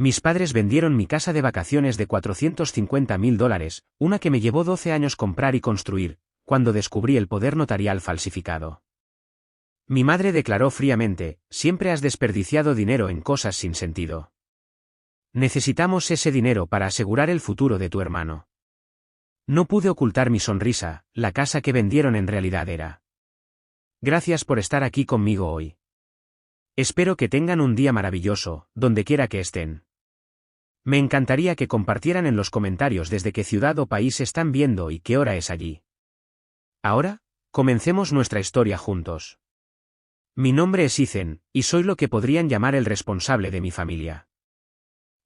Mis padres vendieron mi casa de vacaciones de $450.000, una que me llevó 12 años comprar y construir, cuando descubrí el poder notarial falsificado. Mi madre declaró fríamente: siempre has desperdiciado dinero en cosas sin sentido. Necesitamos ese dinero para asegurar el futuro de tu hermano. No pude ocultar mi sonrisa. La casa que vendieron en realidad era. Gracias por estar aquí conmigo hoy. Espero que tengan un día maravilloso, donde quiera que estén. Me encantaría que compartieran en los comentarios desde qué ciudad o país están viendo y qué hora es allí. Ahora, comencemos nuestra historia juntos. Mi nombre es Ethan, y soy lo que podrían llamar el responsable de mi familia.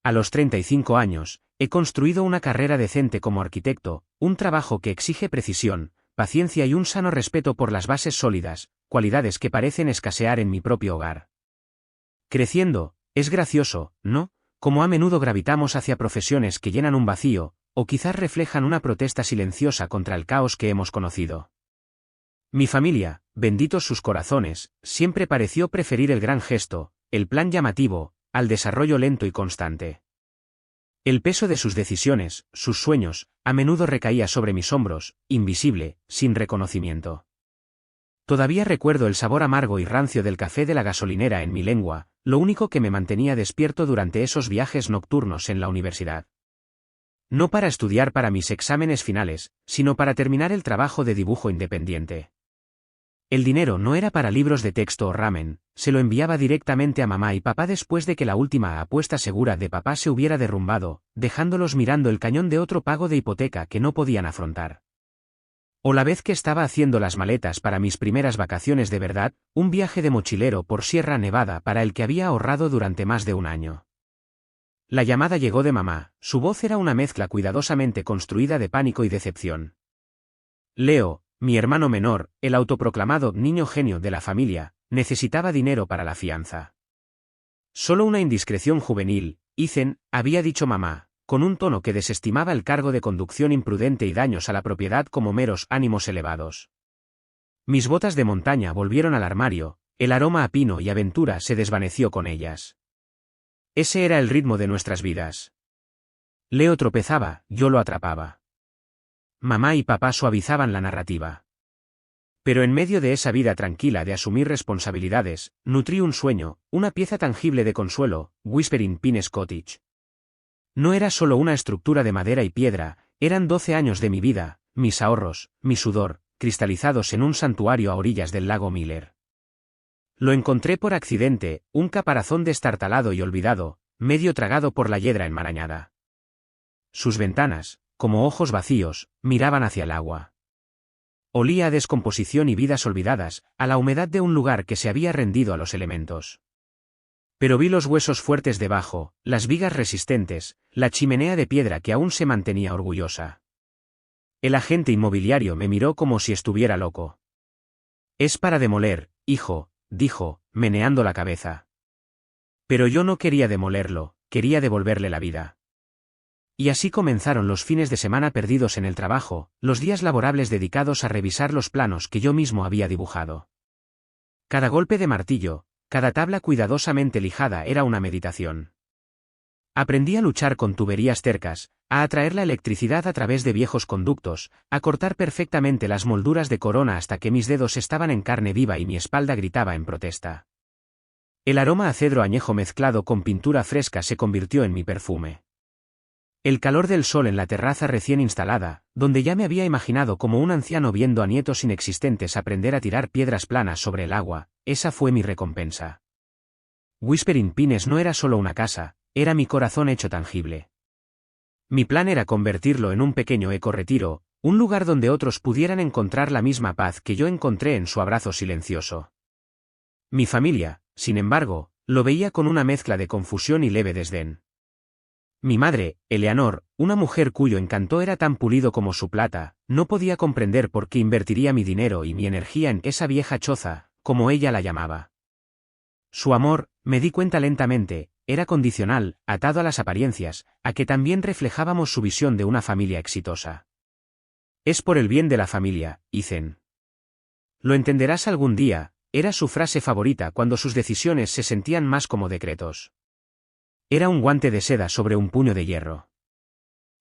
A los 35 años, he construido una carrera decente como arquitecto, un trabajo que exige precisión, paciencia y un sano respeto por las bases sólidas, cualidades que parecen escasear en mi propio hogar. Creciendo, es gracioso, ¿no?, como a menudo gravitamos hacia profesiones que llenan un vacío, o quizás reflejan una protesta silenciosa contra el caos que hemos conocido. Mi familia, benditos sus corazones, siempre pareció preferir el gran gesto, el plan llamativo, al desarrollo lento y constante. El peso de sus decisiones, sus sueños, a menudo recaía sobre mis hombros, invisible, sin reconocimiento. Todavía recuerdo el sabor amargo y rancio del café de la gasolinera en mi lengua, lo único que me mantenía despierto durante esos viajes nocturnos en la universidad. No para estudiar para mis exámenes finales, sino para terminar el trabajo de dibujo independiente. El dinero no era para libros de texto o ramen, se lo enviaba directamente a mamá y papá después de que la última apuesta segura de papá se hubiera derrumbado, dejándolos mirando el cañón de otro pago de hipoteca que no podían afrontar. O la vez que estaba haciendo las maletas para mis primeras vacaciones de verdad, un viaje de mochilero por Sierra Nevada para el que había ahorrado durante más de un año. La llamada llegó de mamá, su voz era una mezcla cuidadosamente construida de pánico y decepción. Leo, mi hermano menor, el autoproclamado niño genio de la familia, necesitaba dinero para la fianza. Solo una indiscreción juvenil, Ethan, había dicho mamá, con un tono que desestimaba el cargo de conducción imprudente y daños a la propiedad como meros ánimos elevados. Mis botas de montaña volvieron al armario, el aroma a pino y aventura se desvaneció con ellas. Ese era el ritmo de nuestras vidas. Leo tropezaba, yo lo atrapaba. Mamá y papá suavizaban la narrativa. Pero en medio de esa vida tranquila de asumir responsabilidades, nutrí un sueño, una pieza tangible de consuelo, Whispering Pines Cottage. No era solo una estructura de madera y piedra, eran 12 años de mi vida, mis ahorros, mi sudor, cristalizados en un santuario a orillas del lago Miller. Lo encontré por accidente, un caparazón destartalado y olvidado, medio tragado por la hiedra enmarañada. Sus ventanas, como ojos vacíos, miraban hacia el agua. Olía a descomposición y vidas olvidadas, a la humedad de un lugar que se había rendido a los elementos. Pero vi los huesos fuertes debajo, las vigas resistentes, la chimenea de piedra que aún se mantenía orgullosa. El agente inmobiliario me miró como si estuviera loco. «Es para demoler, hijo», dijo, meneando la cabeza. Pero yo no quería demolerlo, quería devolverle la vida. Y así comenzaron los fines de semana perdidos en el trabajo, los días laborables dedicados a revisar los planos que yo mismo había dibujado. Cada golpe de martillo, cada tabla cuidadosamente lijada era una meditación. Aprendí a luchar con tuberías tercas, a atraer la electricidad a través de viejos conductos, a cortar perfectamente las molduras de corona hasta que mis dedos estaban en carne viva y mi espalda gritaba en protesta. El aroma a cedro añejo mezclado con pintura fresca se convirtió en mi perfume. El calor del sol en la terraza recién instalada, donde ya me había imaginado como un anciano viendo a nietos inexistentes aprender a tirar piedras planas sobre el agua, esa fue mi recompensa. Whispering Pines no era solo una casa, era mi corazón hecho tangible. Mi plan era convertirlo en un pequeño eco-retiro, un lugar donde otros pudieran encontrar la misma paz que yo encontré en su abrazo silencioso. Mi familia, sin embargo, lo veía con una mezcla de confusión y leve desdén. Mi madre, Eleanor, una mujer cuyo encanto era tan pulido como su plata, no podía comprender por qué invertiría mi dinero y mi energía en esa vieja choza, como ella la llamaba. Su amor, me di cuenta lentamente, era condicional, atado a las apariencias, a que también reflejábamos su visión de una familia exitosa. «Es por el bien de la familia, Ethan. Lo entenderás algún día», era su frase favorita cuando sus decisiones se sentían más como decretos. Era un guante de seda sobre un puño de hierro.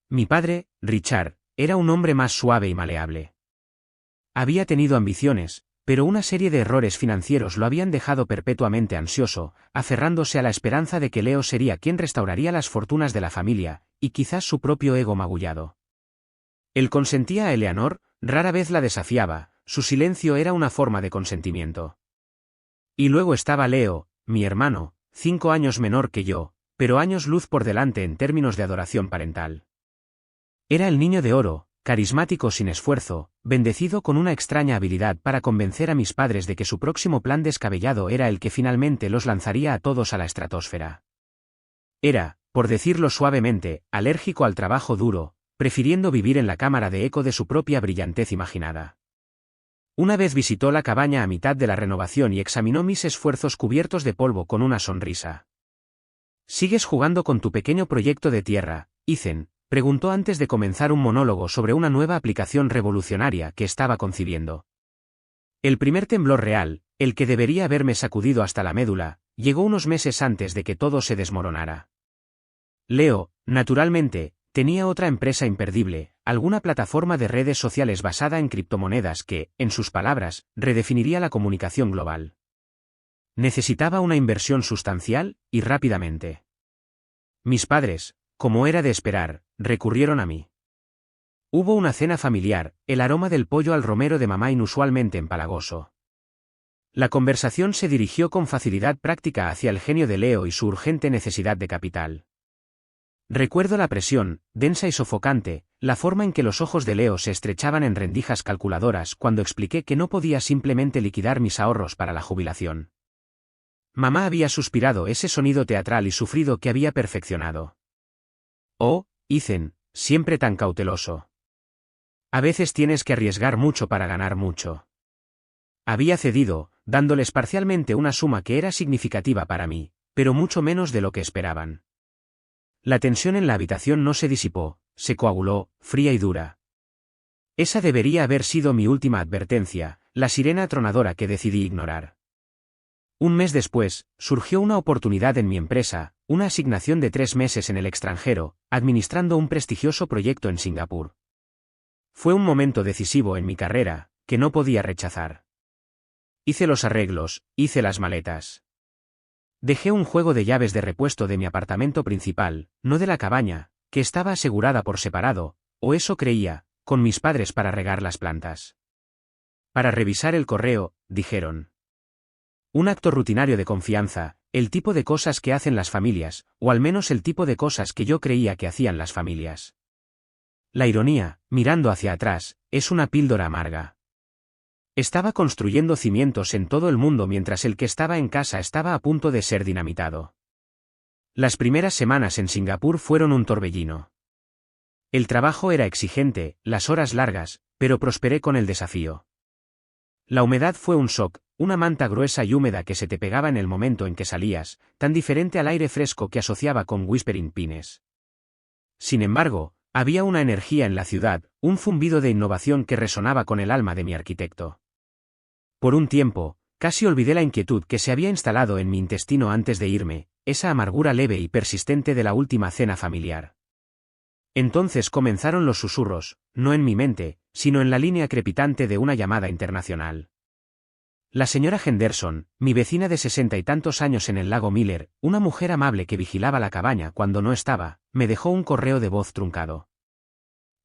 Mi padre, Richard, era un hombre más suave y maleable. Había tenido ambiciones, pero una serie de errores financieros lo habían dejado perpetuamente ansioso, aferrándose a la esperanza de que Leo sería quien restauraría las fortunas de la familia, y quizás su propio ego magullado. Él consentía a Eleanor, rara vez la desafiaba, su silencio era una forma de consentimiento. Y luego estaba Leo, mi hermano, 5 años menor que yo, pero años luz por delante en términos de adoración parental. Era el niño de oro, carismático sin esfuerzo, bendecido con una extraña habilidad para convencer a mis padres de que su próximo plan descabellado era el que finalmente los lanzaría a todos a la estratosfera. Era, por decirlo suavemente, alérgico al trabajo duro, prefiriendo vivir en la cámara de eco de su propia brillantez imaginada. Una vez visitó la cabaña a mitad de la renovación y examinó mis esfuerzos cubiertos de polvo con una sonrisa. ¿Sigues jugando con tu pequeño proyecto de tierra, Ethan?, preguntó antes de comenzar un monólogo sobre una nueva aplicación revolucionaria que estaba concibiendo. El primer temblor real, el que debería haberme sacudido hasta la médula, llegó unos meses antes de que todo se desmoronara. Leo, naturalmente, tenía otra empresa imperdible, alguna plataforma de redes sociales basada en criptomonedas que, en sus palabras, redefiniría la comunicación global. Necesitaba una inversión sustancial, y rápidamente. Mis padres, como era de esperar, recurrieron a mí. Hubo una cena familiar, el aroma del pollo al romero de mamá inusualmente empalagoso. La conversación se dirigió con facilidad práctica hacia el genio de Leo y su urgente necesidad de capital. Recuerdo la presión, densa y sofocante, la forma en que los ojos de Leo se estrechaban en rendijas calculadoras cuando expliqué que no podía simplemente liquidar mis ahorros para la jubilación. Mamá había suspirado ese sonido teatral y sufrido que había perfeccionado. Oh, Ethan, siempre tan cauteloso. A veces tienes que arriesgar mucho para ganar mucho. Había cedido, dándoles parcialmente una suma que era significativa para mí, pero mucho menos de lo que esperaban. La tensión en la habitación no se disipó, se coaguló, fría y dura. Esa debería haber sido mi última advertencia, la sirena atronadora que decidí ignorar. Un mes después, surgió una oportunidad en mi empresa, una asignación de 3 meses en el extranjero, administrando un prestigioso proyecto en Singapur. Fue un momento decisivo en mi carrera, que no podía rechazar. Hice los arreglos, hice las maletas. Dejé un juego de llaves de repuesto de mi apartamento principal, no de la cabaña, que estaba asegurada por separado, o eso creía, con mis padres para regar las plantas. Para revisar el correo, dijeron. Un acto rutinario de confianza, el tipo de cosas que hacen las familias, o al menos el tipo de cosas que yo creía que hacían las familias. La ironía, mirando hacia atrás, es una píldora amarga. Estaba construyendo cimientos en todo el mundo mientras el que estaba en casa estaba a punto de ser dinamitado. Las primeras semanas en Singapur fueron un torbellino. El trabajo era exigente, las horas largas, pero prosperé con el desafío. La humedad fue un shock, una manta gruesa y húmeda que se te pegaba en el momento en que salías, tan diferente al aire fresco que asociaba con Whispering Pines. Sin embargo, había una energía en la ciudad, un zumbido de innovación que resonaba con el alma de mi arquitecto. Por un tiempo, casi olvidé la inquietud que se había instalado en mi intestino antes de irme, esa amargura leve y persistente de la última cena familiar. Entonces comenzaron los susurros, no en mi mente, sino en la línea crepitante de una llamada internacional. La señora Henderson, mi vecina de 60 y tantos años en el lago Miller, una mujer amable que vigilaba la cabaña cuando no estaba, me dejó un correo de voz truncado.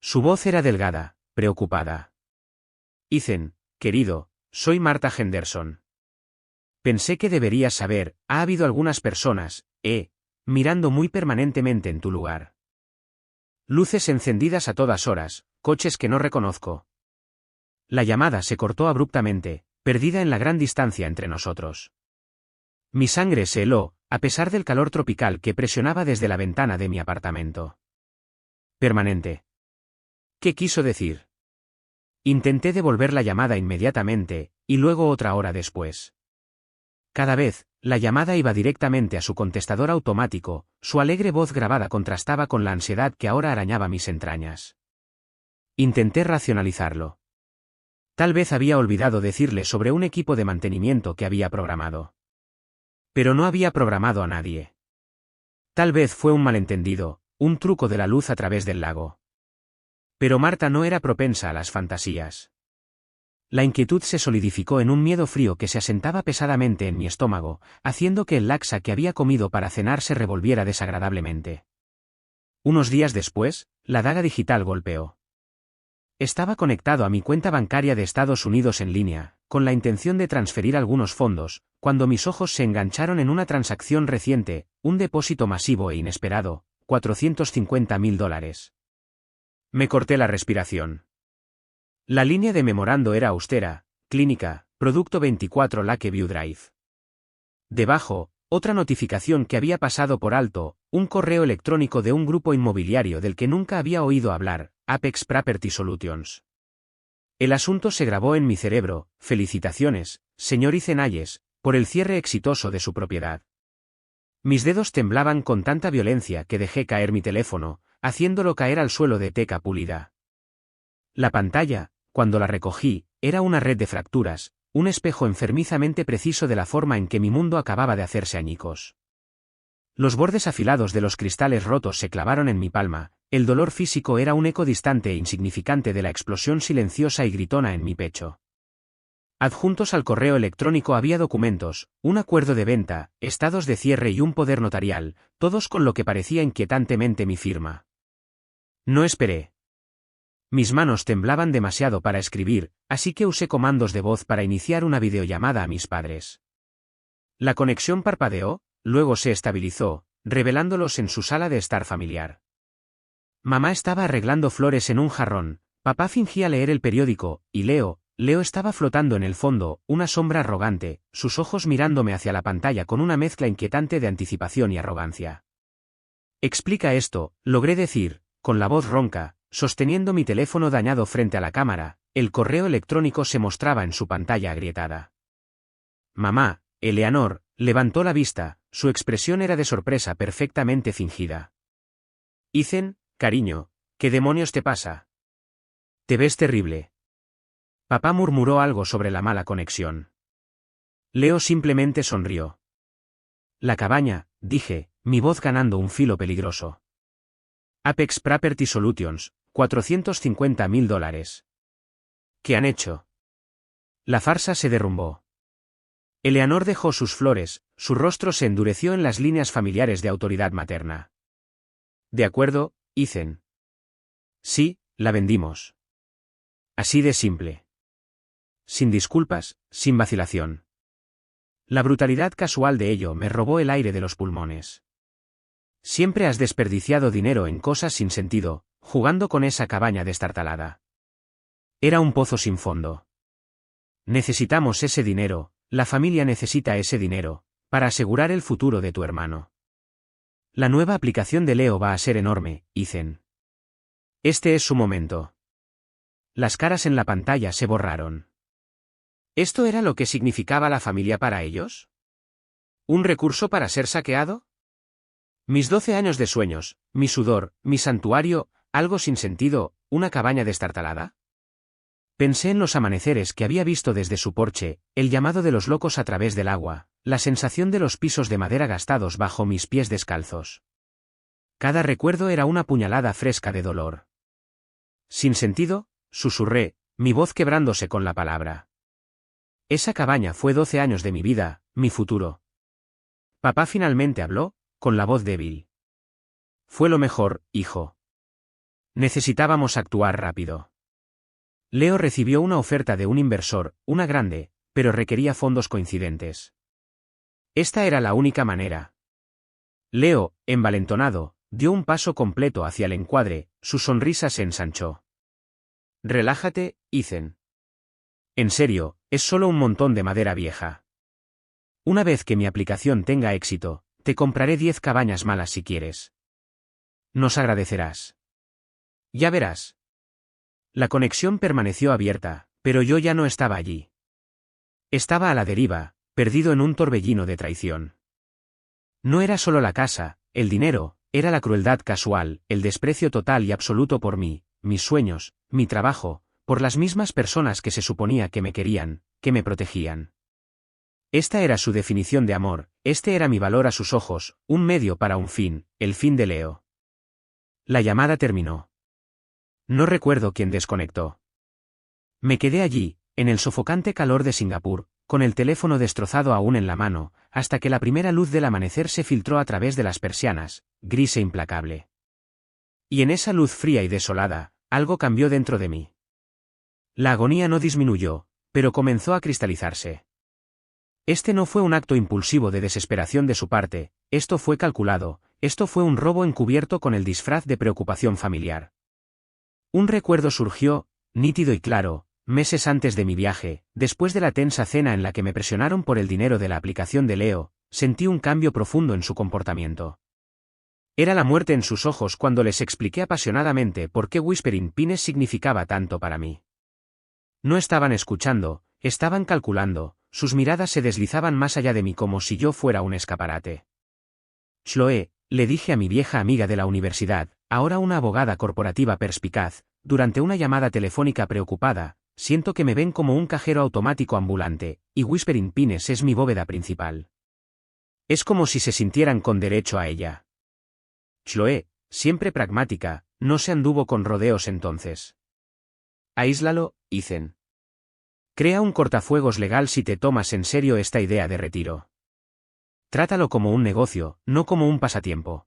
Su voz era delgada, preocupada. Ethan, querido, soy Marta Henderson. Pensé que deberías saber, ha habido algunas personas, mirando muy permanentemente en tu lugar. Luces encendidas a todas horas, coches que no reconozco. La llamada se cortó abruptamente, perdida en la gran distancia entre nosotros. Mi sangre se heló, a pesar del calor tropical que presionaba desde la ventana de mi apartamento. Permanente. ¿Qué quiso decir? Intenté devolver la llamada inmediatamente, y luego otra hora después. Cada vez, la llamada iba directamente a su contestador automático, su alegre voz grabada contrastaba con la ansiedad que ahora arañaba mis entrañas. Intenté racionalizarlo. Tal vez había olvidado decirle sobre un equipo de mantenimiento que había programado. Pero no había programado a nadie. Tal vez fue un malentendido, un truco de la luz a través del lago. Pero Marta no era propensa a las fantasías. La inquietud se solidificó en un miedo frío que se asentaba pesadamente en mi estómago, haciendo que el laksa que había comido para cenar se revolviera desagradablemente. Unos días después, la daga digital golpeó. Estaba conectado a mi cuenta bancaria de Estados Unidos en línea, con la intención de transferir algunos fondos, cuando mis ojos se engancharon en una transacción reciente, un depósito masivo e inesperado, $450.000. Me corté la respiración. La línea de memorando era austera, clínica, producto 24 Lakeview Drive. Debajo, otra notificación que había pasado por alto, un correo electrónico de un grupo inmobiliario del que nunca había oído hablar, Apex Property Solutions. El asunto se grabó en mi cerebro. Felicitaciones, señor Icenayes, por el cierre exitoso de su propiedad. Mis dedos temblaban con tanta violencia que dejé caer mi teléfono, haciéndolo caer al suelo de teca pulida. La pantalla, cuando la recogí, era una red de fracturas, un espejo enfermizamente preciso de la forma en que mi mundo acababa de hacerse añicos. Los bordes afilados de los cristales rotos se clavaron en mi palma, el dolor físico era un eco distante e insignificante de la explosión silenciosa y gritona en mi pecho. Adjuntos al correo electrónico había documentos, un acuerdo de venta, estados de cierre y un poder notarial, todos con lo que parecía inquietantemente mi firma. No esperé. Mis manos temblaban demasiado para escribir, así que usé comandos de voz para iniciar una videollamada a mis padres. La conexión parpadeó, luego se estabilizó, revelándolos en su sala de estar familiar. Mamá estaba arreglando flores en un jarrón, papá fingía leer el periódico, y Leo estaba flotando en el fondo, una sombra arrogante, sus ojos mirándome hacia la pantalla con una mezcla inquietante de anticipación y arrogancia. Explica esto, logré decir, con la voz ronca, sosteniendo mi teléfono dañado frente a la cámara, el correo electrónico se mostraba en su pantalla agrietada. Mamá, Eleanor, levantó la vista, su expresión era de sorpresa perfectamente fingida. Ethan, cariño, ¿qué demonios te pasa? Te ves terrible. Papá murmuró algo sobre la mala conexión. Leo simplemente sonrió. La cabaña, dije, mi voz ganando un filo peligroso. Apex Property Solutions, $450.000. ¿Qué han hecho? La farsa se derrumbó. Eleanor dejó sus flores, su rostro se endureció en las líneas familiares de autoridad materna. De acuerdo, Ethan. Sí, la vendimos. Así de simple. Sin disculpas, sin vacilación. La brutalidad casual de ello me robó el aire de los pulmones. Siempre has desperdiciado dinero en cosas sin sentido, jugando con esa cabaña destartalada. Era un pozo sin fondo. Necesitamos ese dinero, la familia necesita ese dinero, para asegurar el futuro de tu hermano. La nueva aplicación de Leo va a ser enorme, Ethan. Este es su momento. Las caras en la pantalla se borraron. ¿Esto era lo que significaba la familia para ellos? ¿Un recurso para ser saqueado? Mis 12 años de sueños, mi sudor, mi santuario, algo sin sentido, una cabaña destartalada. Pensé en los amaneceres que había visto desde su porche, el llamado de los locos a través del agua, la sensación de los pisos de madera gastados bajo mis pies descalzos. Cada recuerdo era una puñalada fresca de dolor. Sin sentido, susurré, mi voz quebrándose con la palabra. Esa cabaña fue 12 años de mi vida, mi futuro. Papá finalmente habló, con la voz débil. Fue lo mejor, hijo. Necesitábamos actuar rápido. Leo recibió una oferta de un inversor, una grande, pero requería fondos coincidentes. Esta era la única manera. Leo, envalentonado, dio un paso completo hacia el encuadre, su sonrisa se ensanchó. Relájate, Ethan. En serio, es solo un montón de madera vieja. Una vez que mi aplicación tenga éxito, te compraré 10 cabañas malas si quieres. Nos agradecerás. Ya verás. La conexión permaneció abierta, pero yo ya no estaba allí. Estaba a la deriva, perdido en un torbellino de traición. No era solo la casa, el dinero, era la crueldad casual, el desprecio total y absoluto por mí, mis sueños, mi trabajo, por las mismas personas que se suponía que me querían, que me protegían. Esta era su definición de amor, este era mi valor a sus ojos, un medio para un fin, el fin de Leo. La llamada terminó. No recuerdo quién desconectó. Me quedé allí, en el sofocante calor de Singapur, con el teléfono destrozado aún en la mano, hasta que la primera luz del amanecer se filtró a través de las persianas, gris e implacable. Y en esa luz fría y desolada, algo cambió dentro de mí. La agonía no disminuyó, pero comenzó a cristalizarse. Este no fue un acto impulsivo de desesperación de su parte, esto fue calculado, esto fue un robo encubierto con el disfraz de preocupación familiar. Un recuerdo surgió, nítido y claro, meses antes de mi viaje, después de la tensa cena en la que me presionaron por el dinero de la aplicación de Leo, sentí un cambio profundo en su comportamiento. Era la muerte en sus ojos cuando les expliqué apasionadamente por qué Whispering Pines significaba tanto para mí. No estaban escuchando, estaban calculando, sus miradas se deslizaban más allá de mí como si yo fuera un escaparate. Chloe, le dije a mi vieja amiga de la universidad, ahora una abogada corporativa perspicaz, durante una llamada telefónica preocupada, siento que me ven como un cajero automático ambulante, y Whispering Pines es mi bóveda principal. Es como si se sintieran con derecho a ella. Chloe, siempre pragmática, no se anduvo con rodeos entonces. Aíslalo, Ethan. Crea un cortafuegos legal si te tomas en serio esta idea de retiro. Trátalo como un negocio, no como un pasatiempo.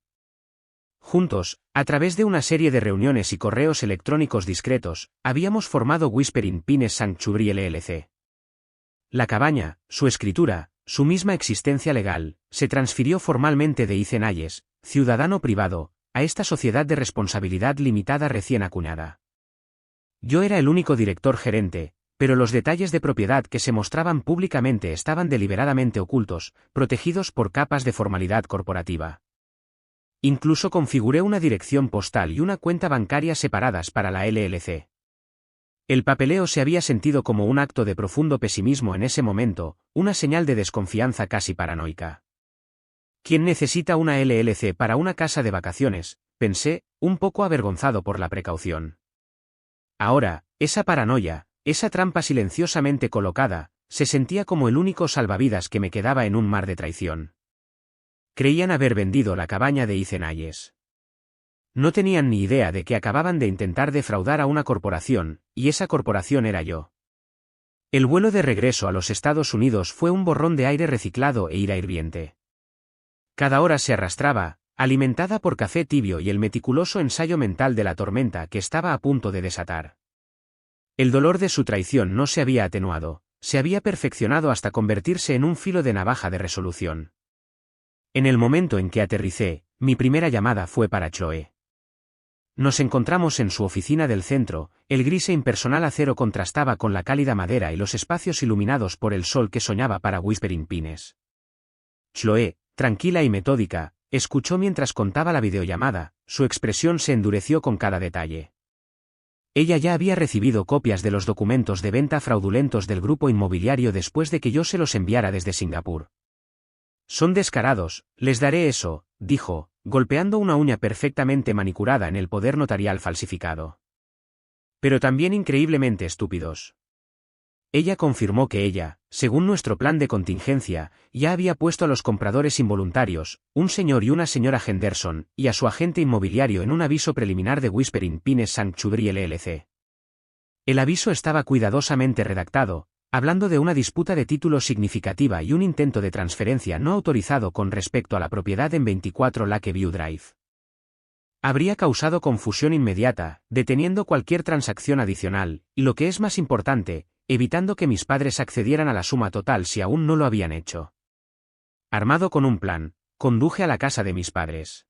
Juntos, a través de una serie de reuniones y correos electrónicos discretos, habíamos formado Whispering Pines Sanctuary LLC. La cabaña, su escritura, su misma existencia legal, se transfirió formalmente de Ethan Hayes, ciudadano privado, a esta sociedad de responsabilidad limitada recién acuñada. Yo era el único director gerente, pero los detalles de propiedad que se mostraban públicamente estaban deliberadamente ocultos, protegidos por capas de formalidad corporativa. Incluso configuré una dirección postal y una cuenta bancaria separadas para la LLC. El papeleo se había sentido como un acto de profundo pesimismo en ese momento, una señal de desconfianza casi paranoica. ¿Quién necesita una LLC para una casa de vacaciones?, pensé, un poco avergonzado por la precaución. Ahora, esa paranoia, esa trampa silenciosamente colocada, se sentía como el único salvavidas que me quedaba en un mar de traición. Creían haber vendido la cabaña de Ethan Hayes. No tenían ni idea de que acababan de intentar defraudar a una corporación, y esa corporación era yo. El vuelo de regreso a los Estados Unidos fue un borrón de aire reciclado e ira hirviente. Cada hora se arrastraba, alimentada por café tibio y el meticuloso ensayo mental de la tormenta que estaba a punto de desatar. El dolor de su traición no se había atenuado, se había perfeccionado hasta convertirse en un filo de navaja de resolución. En el momento en que aterricé, mi primera llamada fue para Chloe. Nos encontramos en su oficina del centro, el gris e impersonal acero contrastaba con la cálida madera y los espacios iluminados por el sol que soñaba para Whispering Pines. Chloe, tranquila y metódica, escuchó mientras contaba la videollamada, su expresión se endureció con cada detalle. Ella ya había recibido copias de los documentos de venta fraudulentos del grupo inmobiliario después de que yo se los enviara desde Singapur. Son descarados, les daré eso, dijo, golpeando una uña perfectamente manicurada en el poder notarial falsificado. Pero también increíblemente estúpidos. Ella confirmó que ella, según nuestro plan de contingencia, ya había puesto a los compradores involuntarios, un señor y una señora Henderson, y a su agente inmobiliario en un aviso preliminar de Whispering Pines Sanctuary LLC. El aviso estaba cuidadosamente redactado, hablando de una disputa de título significativa y un intento de transferencia no autorizado con respecto a la propiedad en 24 Lakeview Drive. Habría causado confusión inmediata, deteniendo cualquier transacción adicional, y lo que es más importante, evitando que mis padres accedieran a la suma total si aún no lo habían hecho. Armado con un plan, conduje a la casa de mis padres.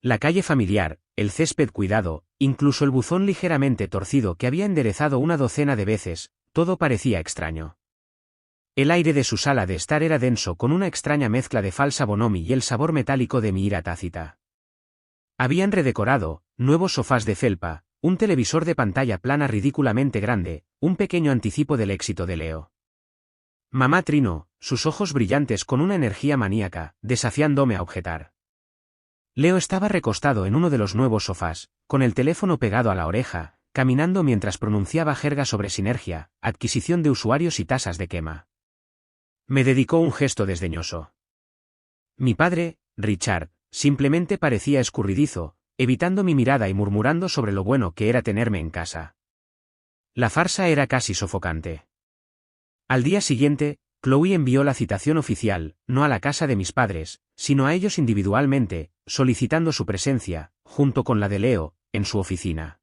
La calle familiar, el césped cuidado, incluso el buzón ligeramente torcido que había enderezado una docena de veces, todo parecía extraño. El aire de su sala de estar era denso con una extraña mezcla de falsa bonhomie y el sabor metálico de mi ira tácita. Habían redecorado, nuevos sofás de felpa, un televisor de pantalla plana ridículamente grande, un pequeño anticipo del éxito de Leo. Mamá trinó, sus ojos brillantes con una energía maníaca, desafiándome a objetar. Leo estaba recostado en uno de los nuevos sofás, con el teléfono pegado a la oreja, caminando mientras pronunciaba jerga sobre sinergia, adquisición de usuarios y tasas de quema. Me dedicó un gesto desdeñoso. Mi padre, Richard, simplemente parecía escurridizo, evitando mi mirada y murmurando sobre lo bueno que era tenerme en casa. La farsa era casi sofocante. Al día siguiente, Chloe envió la citación oficial, no a la casa de mis padres, sino a ellos individualmente, solicitando su presencia, junto con la de Leo, en su oficina.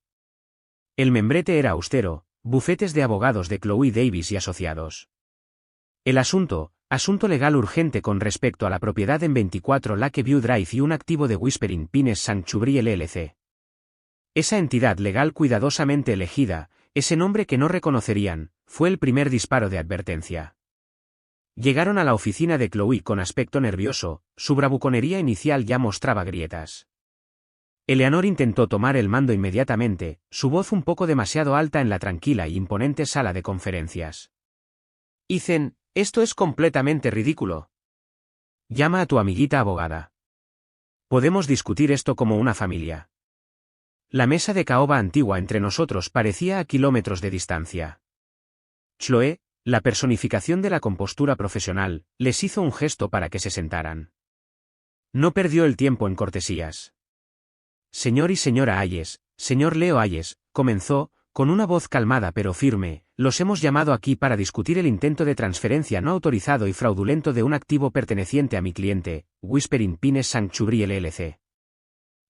El membrete era austero, bufetes de abogados de Chloe Davis y asociados. El asunto legal urgente con respecto a la propiedad en 24 Lakeview Drive y un activo de Whispering Pines Sanctuary LLC. Esa entidad legal cuidadosamente elegida, ese nombre que no reconocerían, fue el primer disparo de advertencia. Llegaron a la oficina de Chloe con aspecto nervioso, su bravuconería inicial ya mostraba grietas. Eleanor intentó tomar el mando inmediatamente, su voz un poco demasiado alta en la tranquila y imponente sala de conferencias. Ethan, esto es completamente ridículo. Llama a tu amiguita abogada. Podemos discutir esto como una familia. La mesa de caoba antigua entre nosotros parecía a kilómetros de distancia. Chloe, la personificación de la compostura profesional, les hizo un gesto para que se sentaran. No perdió el tiempo en cortesías. Señor y señora Hayes, señor Leo Hayes, comenzó, con una voz calmada pero firme, los hemos llamado aquí para discutir el intento de transferencia no autorizado y fraudulento de un activo perteneciente a mi cliente, Whispering Pines Sanctuary LLC.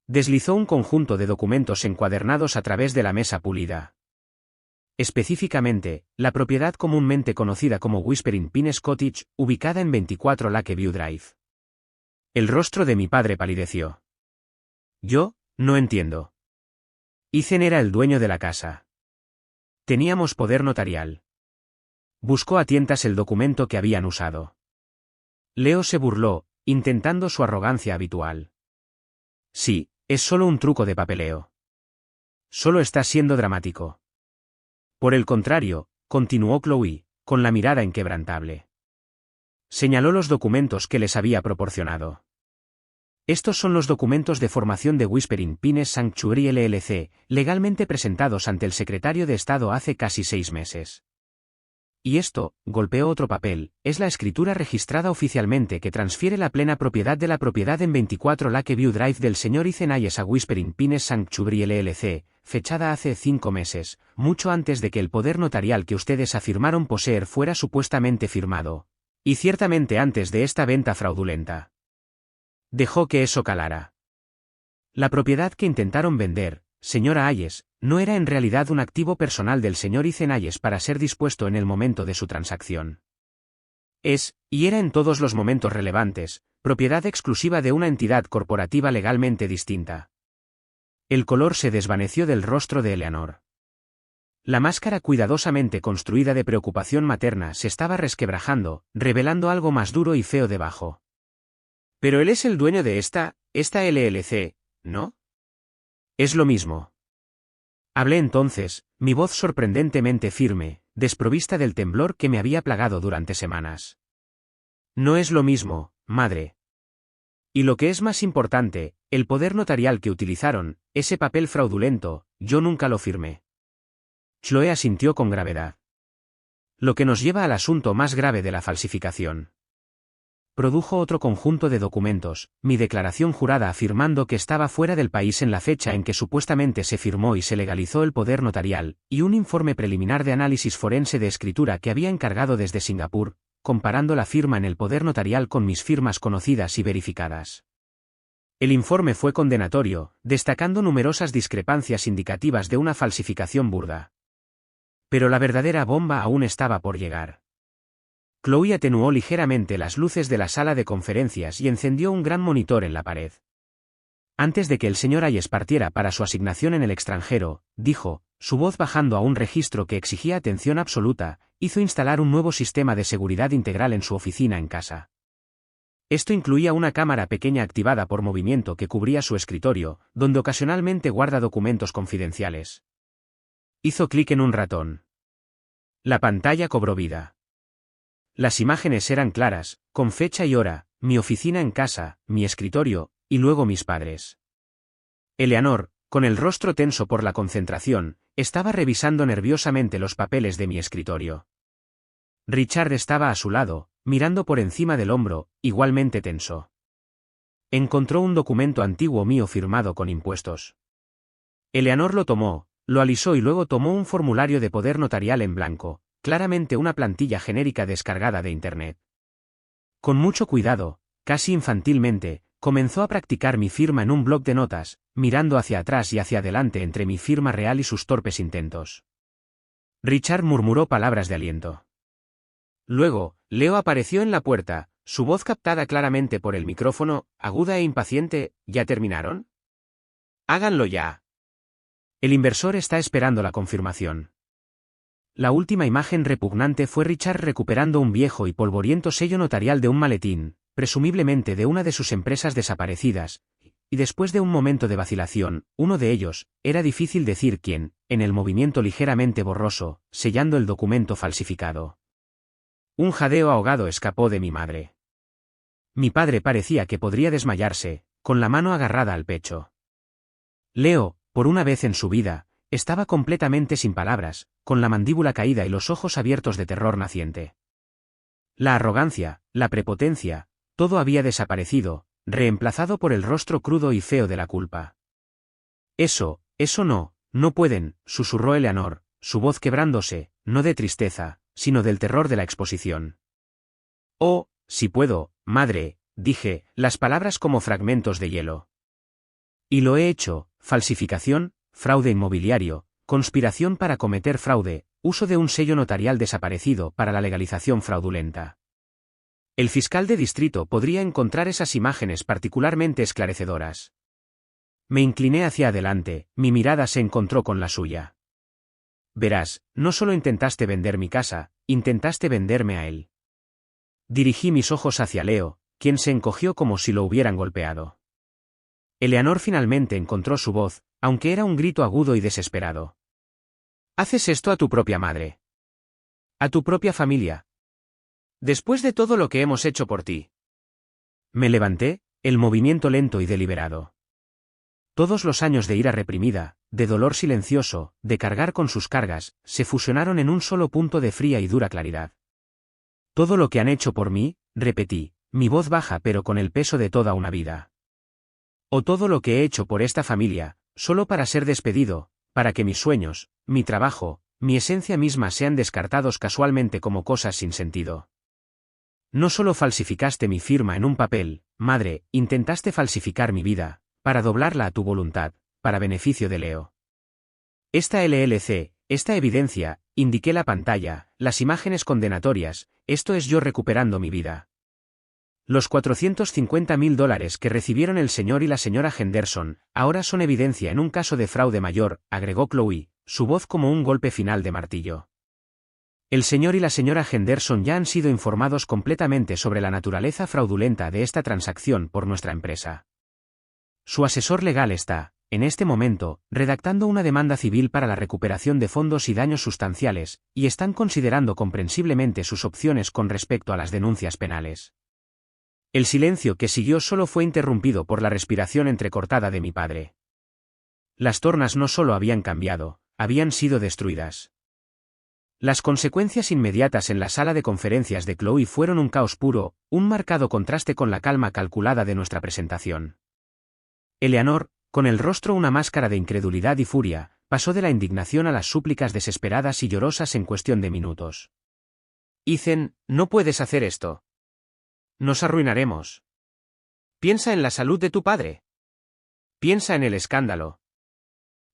Deslizó un conjunto de documentos encuadernados a través de la mesa pulida. Específicamente, la propiedad comúnmente conocida como Whispering Pines Cottage, ubicada en 24 Lakeview Drive. El rostro de mi padre palideció. Yo, no entiendo. Ethan era el dueño de la casa. Teníamos poder notarial. Buscó a tientas el documento que habían usado. Leo se burló, intentando su arrogancia habitual. Sí, es solo un truco de papeleo. Solo está siendo dramático. Por el contrario, continuó Chloe, con la mirada inquebrantable. Señaló los documentos que les había proporcionado. Estos son los documentos de formación de Whispering Pines Sanctuary LLC, legalmente presentados ante el secretario de Estado hace casi 6 meses. Y esto, golpeó otro papel, es la escritura registrada oficialmente que transfiere la plena propiedad de la propiedad en 24 Lakeview Drive del señor Ethan Hayes a Whispering Pines Sanctuary LLC, fechada hace 5 meses, mucho antes de que el poder notarial que ustedes afirmaron poseer fuera supuestamente firmado. Y ciertamente antes de esta venta fraudulenta. Dejó que eso calara. La propiedad que intentaron vender, señora Hayes, no era en realidad un activo personal del señor Ethan Hayes para ser dispuesto en el momento de su transacción. Es, y era en todos los momentos relevantes, propiedad exclusiva de una entidad corporativa legalmente distinta. El color se desvaneció del rostro de Eleanor. La máscara cuidadosamente construida de preocupación materna se estaba resquebrajando, revelando algo más duro y feo debajo. Pero él es el dueño de esta LLC, ¿no? Es lo mismo. Hablé entonces, mi voz sorprendentemente firme, desprovista del temblor que me había plagado durante semanas. No es lo mismo, madre. Y lo que es más importante, el poder notarial que utilizaron, ese papel fraudulento, yo nunca lo firmé. Chloe asintió con gravedad. Lo que nos lleva al asunto más grave de la falsificación. Produjo otro conjunto de documentos, mi declaración jurada afirmando que estaba fuera del país en la fecha en que supuestamente se firmó y se legalizó el poder notarial, y un informe preliminar de análisis forense de escritura que había encargado desde Singapur, comparando la firma en el poder notarial con mis firmas conocidas y verificadas. El informe fue condenatorio, destacando numerosas discrepancias indicativas de una falsificación burda. Pero la verdadera bomba aún estaba por llegar. Chloe atenuó ligeramente las luces de la sala de conferencias y encendió un gran monitor en la pared. Antes de que el señor Hayes partiera para su asignación en el extranjero, dijo, su voz bajando a un registro que exigía atención absoluta, hizo instalar un nuevo sistema de seguridad integral en su oficina en casa. Esto incluía una cámara pequeña activada por movimiento que cubría su escritorio, donde ocasionalmente guarda documentos confidenciales. Hizo clic en un ratón. La pantalla cobró vida. Las imágenes eran claras, con fecha y hora, mi oficina en casa, mi escritorio, y luego mis padres. Eleanor, con el rostro tenso por la concentración, estaba revisando nerviosamente los papeles de mi escritorio. Richard estaba a su lado, mirando por encima del hombro, igualmente tenso. Encontró un documento antiguo mío firmado con impuestos. Eleanor lo tomó, lo alisó y luego tomó un formulario de poder notarial en blanco, claramente una plantilla genérica descargada de Internet. Con mucho cuidado, casi infantilmente, comenzó a practicar mi firma en un bloc de notas, mirando hacia atrás y hacia adelante entre mi firma real y sus torpes intentos. Richard murmuró palabras de aliento. Luego, Leo apareció en la puerta, su voz captada claramente por el micrófono, aguda e impaciente. ¿Ya terminaron? Háganlo ya. El inversor está esperando la confirmación. La última imagen repugnante fue Richard recuperando un viejo y polvoriento sello notarial de un maletín, presumiblemente de una de sus empresas desaparecidas, y después de un momento de vacilación, uno de ellos, era difícil decir quién, en el movimiento ligeramente borroso, sellando el documento falsificado. Un jadeo ahogado escapó de mi madre. Mi padre parecía que podría desmayarse, con la mano agarrada al pecho. Leo, por una vez en su vida, estaba completamente sin palabras, con la mandíbula caída y los ojos abiertos de terror naciente. La arrogancia, la prepotencia, todo había desaparecido, reemplazado por el rostro crudo y feo de la culpa. Eso no pueden, susurró Eleanor, su voz quebrándose, no de tristeza, sino del terror de la exposición. Oh, si puedo, madre, dije, las palabras como fragmentos de hielo. Y lo he hecho: falsificación, fraude inmobiliario, conspiración para cometer fraude, uso de un sello notarial desaparecido para la legalización fraudulenta. El fiscal de distrito podría encontrar esas imágenes particularmente esclarecedoras. Me incliné hacia adelante, mi mirada se encontró con la suya. Verás, no solo intentaste vender mi casa, intentaste venderme a él. Dirigí mis ojos hacia Leo, quien se encogió como si lo hubieran golpeado. Eleanor finalmente encontró su voz, aunque era un grito agudo y desesperado. ¿Haces esto a tu propia madre? ¿A tu propia familia? Después de todo lo que hemos hecho por ti. Me levanté, el movimiento lento y deliberado. Todos los años de ira reprimida, de dolor silencioso, de cargar con sus cargas, se fusionaron en un solo punto de fría y dura claridad. Todo lo que han hecho por mí, repetí, mi voz baja pero con el peso de toda una vida. O todo lo que he hecho por esta familia, solo para ser despedido, para que mis sueños, mi trabajo, mi esencia misma sean descartados casualmente como cosas sin sentido. No solo falsificaste mi firma en un papel, madre, intentaste falsificar mi vida, para doblarla a tu voluntad, para beneficio de Leo. Esta LLC, esta evidencia, indiqué la pantalla, las imágenes condenatorias, esto es yo recuperando mi vida. Los $450.000 que recibieron el señor y la señora Henderson, ahora son evidencia en un caso de fraude mayor, agregó Chloe, su voz como un golpe final de martillo. El señor y la señora Henderson ya han sido informados completamente sobre la naturaleza fraudulenta de esta transacción por nuestra empresa. Su asesor legal está, en este momento, redactando una demanda civil para la recuperación de fondos y daños sustanciales, y están considerando comprensiblemente sus opciones con respecto a las denuncias penales. El silencio que siguió solo fue interrumpido por la respiración entrecortada de mi padre. Las tornas no solo habían cambiado, habían sido destruidas. Las consecuencias inmediatas en la sala de conferencias de Chloe fueron un caos puro, un marcado contraste con la calma calculada de nuestra presentación. Eleanor, con el rostro una máscara de incredulidad y furia, pasó de la indignación a las súplicas desesperadas y llorosas en cuestión de minutos. Ethan, no puedes hacer esto. Nos arruinaremos. Piensa en la salud de tu padre. Piensa en el escándalo.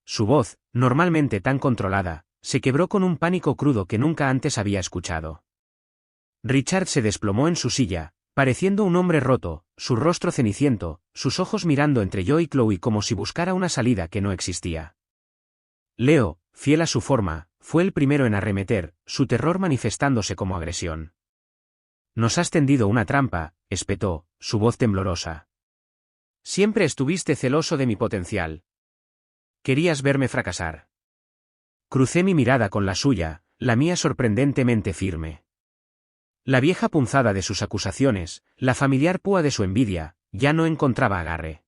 Su voz, normalmente tan controlada, se quebró con un pánico crudo que nunca antes había escuchado. Richard se desplomó en su silla, pareciendo un hombre roto, su rostro ceniciento, sus ojos mirando entre yo y Chloe como si buscara una salida que no existía. Leo, fiel a su forma, fue el primero en arremeter, su terror manifestándose como agresión. Nos has tendido una trampa, espetó, su voz temblorosa. Siempre estuviste celoso de mi potencial. Querías verme fracasar. Crucé mi mirada con la suya, la mía sorprendentemente firme. La vieja punzada de sus acusaciones, la familiar púa de su envidia, ya no encontraba agarre.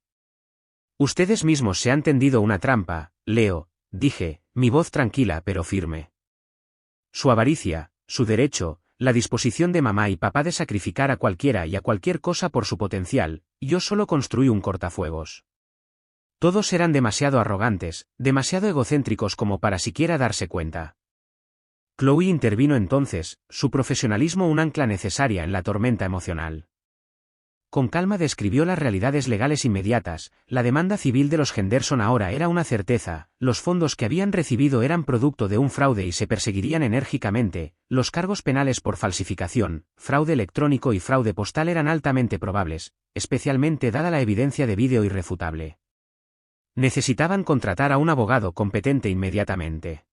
Ustedes mismos se han tendido una trampa, Leo, dije, mi voz tranquila pero firme. Su avaricia, su derecho, la disposición de mamá y papá de sacrificar a cualquiera y a cualquier cosa por su potencial, yo solo construí un cortafuegos. Todos eran demasiado arrogantes, demasiado egocéntricos como para siquiera darse cuenta. Chloe intervino entonces, su profesionalismo un ancla necesaria en la tormenta emocional. Con calma describió las realidades legales inmediatas, la demanda civil de los Henderson ahora era una certeza, los fondos que habían recibido eran producto de un fraude y se perseguirían enérgicamente, los cargos penales por falsificación, fraude electrónico y fraude postal eran altamente probables, especialmente dada la evidencia de vídeo irrefutable. Necesitaban contratar a un abogado competente inmediatamente.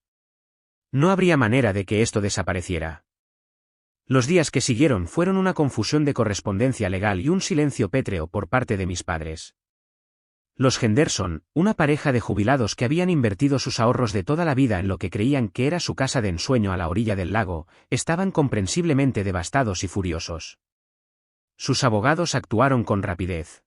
No habría manera de que esto desapareciera. Los días que siguieron fueron una confusión de correspondencia legal y un silencio pétreo por parte de mis padres. Los Henderson, una pareja de jubilados que habían invertido sus ahorros de toda la vida en lo que creían que era su casa de ensueño a la orilla del lago, estaban comprensiblemente devastados y furiosos. Sus abogados actuaron con rapidez.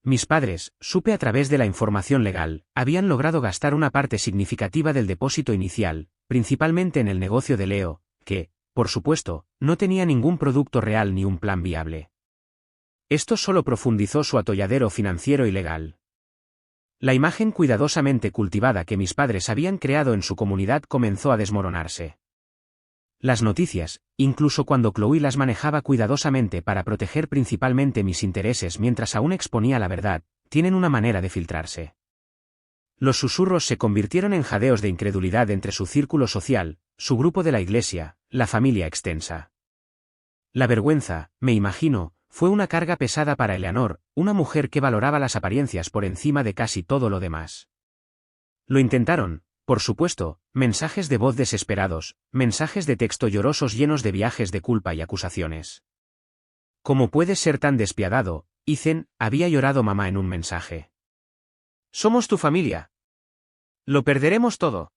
Mis padres, supe a través de la información legal, habían logrado gastar una parte significativa del depósito inicial, principalmente en el negocio de Leo, que, por supuesto, no tenía ningún producto real ni un plan viable. Esto solo profundizó su atolladero financiero y legal. La imagen cuidadosamente cultivada que mis padres habían creado en su comunidad comenzó a desmoronarse. Las noticias, incluso cuando Chloe las manejaba cuidadosamente para proteger principalmente mis intereses mientras aún exponía la verdad, tienen una manera de filtrarse. Los susurros se convirtieron en jadeos de incredulidad entre su círculo social, su grupo de la iglesia, la familia extensa. La vergüenza, me imagino, fue una carga pesada para Eleanor, una mujer que valoraba las apariencias por encima de casi todo lo demás. Lo intentaron, por supuesto, mensajes de voz desesperados, mensajes de texto llorosos llenos de viajes de culpa y acusaciones. ¿Cómo puedes ser tan despiadado, Ethan? Había llorado mamá en un mensaje. Somos tu familia. Lo perderemos todo.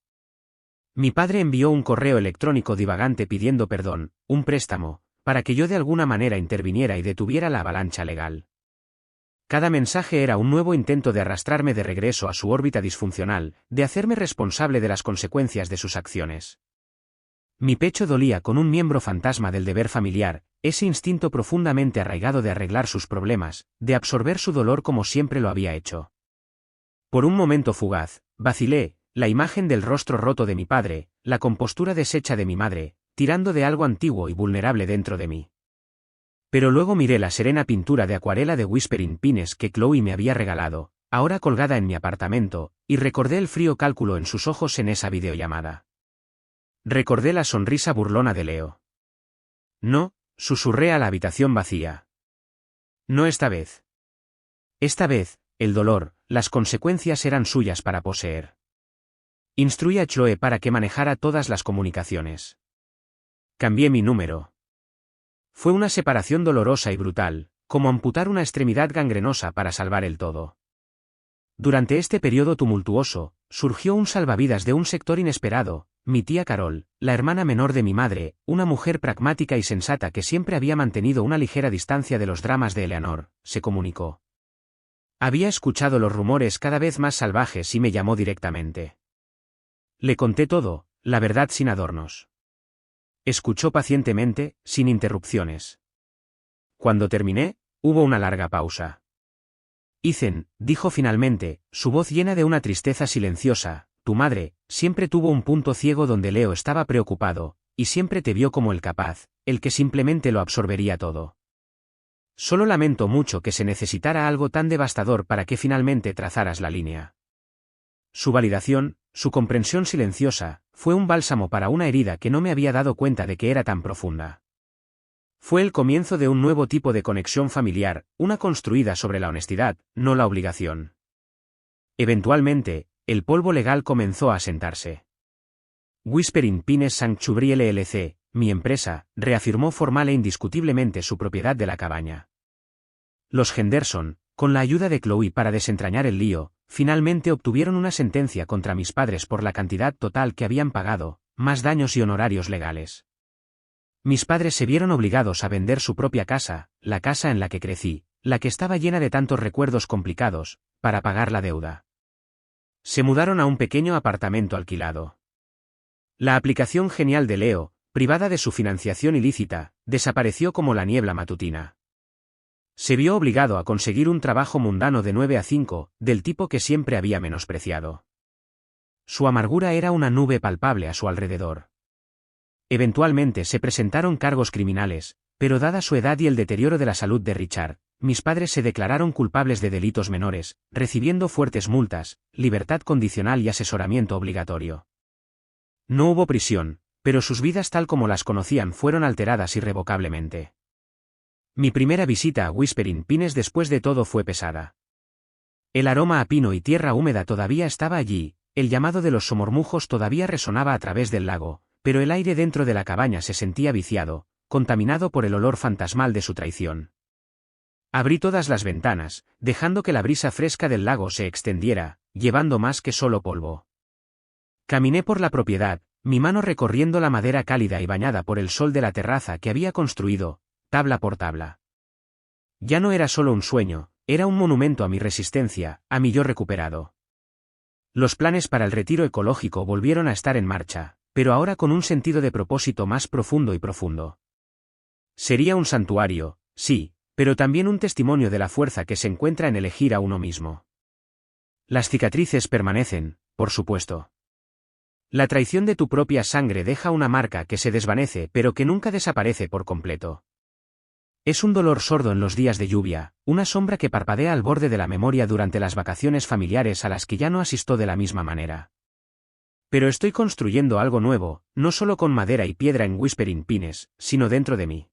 Mi padre envió un correo electrónico divagante pidiendo perdón, un préstamo, para que yo de alguna manera interviniera y detuviera la avalancha legal. Cada mensaje era un nuevo intento de arrastrarme de regreso a su órbita disfuncional, de hacerme responsable de las consecuencias de sus acciones. Mi pecho dolía con un miembro fantasma del deber familiar, ese instinto profundamente arraigado de arreglar sus problemas, de absorber su dolor como siempre lo había hecho. Por un momento fugaz, vacilé, la imagen del rostro roto de mi padre, la compostura deshecha de mi madre, tirando de algo antiguo y vulnerable dentro de mí. Pero luego miré la serena pintura de acuarela de Whispering Pines que Chloe me había regalado, ahora colgada en mi apartamento, y recordé el frío cálculo en sus ojos en esa videollamada. Recordé la sonrisa burlona de Leo. No, susurré a la habitación vacía. No esta vez. Esta vez, el dolor, las consecuencias eran suyas para poseer. Instruí a Chloe para que manejara todas las comunicaciones. Cambié mi número. Fue una separación dolorosa y brutal, como amputar una extremidad gangrenosa para salvar el todo. Durante este periodo tumultuoso, surgió un salvavidas de un sector inesperado, mi tía Carol, la hermana menor de mi madre, una mujer pragmática y sensata que siempre había mantenido una ligera distancia de los dramas de Eleanor, se comunicó. Había escuchado los rumores cada vez más salvajes y me llamó directamente. Le conté todo, la verdad sin adornos. Escuchó pacientemente, sin interrupciones. Cuando terminé, hubo una larga pausa. Ethan, dijo finalmente, su voz llena de una tristeza silenciosa, tu madre, siempre tuvo un punto ciego donde Leo estaba preocupado, y siempre te vio como el capaz, el que simplemente lo absorbería todo. Solo lamento mucho que se necesitara algo tan devastador para que finalmente trazaras la línea. Su validación, su comprensión silenciosa, fue un bálsamo para una herida que no me había dado cuenta de que era tan profunda. Fue el comienzo de un nuevo tipo de conexión familiar, una construida sobre la honestidad, no la obligación. Eventualmente, el polvo legal comenzó a asentarse. Whispering Pines Sanctuary LLC, mi empresa, reafirmó formal e indiscutiblemente su propiedad de la cabaña. Los Henderson, con la ayuda de Chloe para desentrañar el lío, finalmente obtuvieron una sentencia contra mis padres por la cantidad total que habían pagado, más daños y honorarios legales. Mis padres se vieron obligados a vender su propia casa, la casa en la que crecí, la que estaba llena de tantos recuerdos complicados, para pagar la deuda. Se mudaron a un pequeño apartamento alquilado. La aplicación genial de Leo, privada de su financiación ilícita, desapareció como la niebla matutina. Se vio obligado a conseguir un trabajo mundano de 9 a 5, del tipo que siempre había menospreciado. Su amargura era una nube palpable a su alrededor. Eventualmente se presentaron cargos criminales, pero dada su edad y el deterioro de la salud de Richard, mis padres se declararon culpables de delitos menores, recibiendo fuertes multas, libertad condicional y asesoramiento obligatorio. No hubo prisión, pero sus vidas tal como las conocían fueron alteradas irrevocablemente. Mi primera visita a Whispering Pines después de todo fue pesada. El aroma a pino y tierra húmeda todavía estaba allí, el llamado de los somormujos todavía resonaba a través del lago, pero el aire dentro de la cabaña se sentía viciado, contaminado por el olor fantasmal de su traición. Abrí todas las ventanas, dejando que la brisa fresca del lago se extendiera, llevando más que solo polvo. Caminé por la propiedad, mi mano recorriendo la madera cálida y bañada por el sol de la terraza que había construido, tabla por tabla. Ya no era solo un sueño, era un monumento a mi resistencia, a mi yo recuperado. Los planes para el retiro ecológico volvieron a estar en marcha, pero ahora con un sentido de propósito más profundo y profundo. Sería un santuario, sí, pero también un testimonio de la fuerza que se encuentra en elegir a uno mismo. Las cicatrices permanecen, por supuesto. La traición de tu propia sangre deja una marca que se desvanece pero que nunca desaparece por completo. Es un dolor sordo en los días de lluvia, una sombra que parpadea al borde de la memoria durante las vacaciones familiares a las que ya no asisto de la misma manera. Pero estoy construyendo algo nuevo, no solo con madera y piedra en Whispering Pines, sino dentro de mí.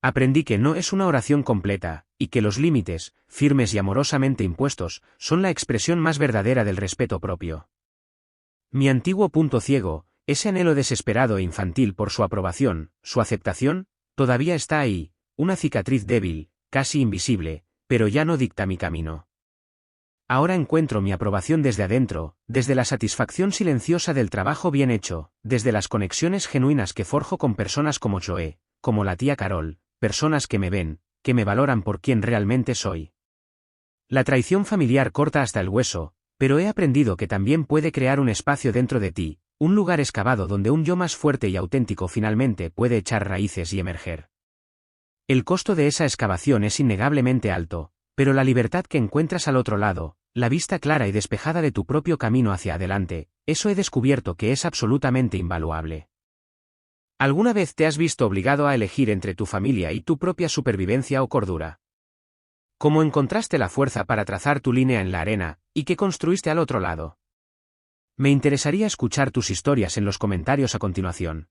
Aprendí que no es una oración completa, y que los límites, firmes y amorosamente impuestos, son la expresión más verdadera del respeto propio. Mi antiguo punto ciego, ese anhelo desesperado e infantil por su aprobación, su aceptación, todavía está ahí, una cicatriz débil, casi invisible, pero ya no dicta mi camino. Ahora encuentro mi aprobación desde adentro, desde la satisfacción silenciosa del trabajo bien hecho, desde las conexiones genuinas que forjo con personas como Joe, como la tía Carol, personas que me ven, que me valoran por quien realmente soy. La traición familiar corta hasta el hueso, pero he aprendido que también puede crear un espacio dentro de ti, un lugar excavado donde un yo más fuerte y auténtico finalmente puede echar raíces y emerger. El costo de esa excavación es innegablemente alto, pero la libertad que encuentras al otro lado, la vista clara y despejada de tu propio camino hacia adelante, eso he descubierto que es absolutamente invaluable. ¿Alguna vez te has visto obligado a elegir entre tu familia y tu propia supervivencia o cordura? ¿Cómo encontraste la fuerza para trazar tu línea en la arena, y qué construiste al otro lado? Me interesaría escuchar tus historias en los comentarios a continuación.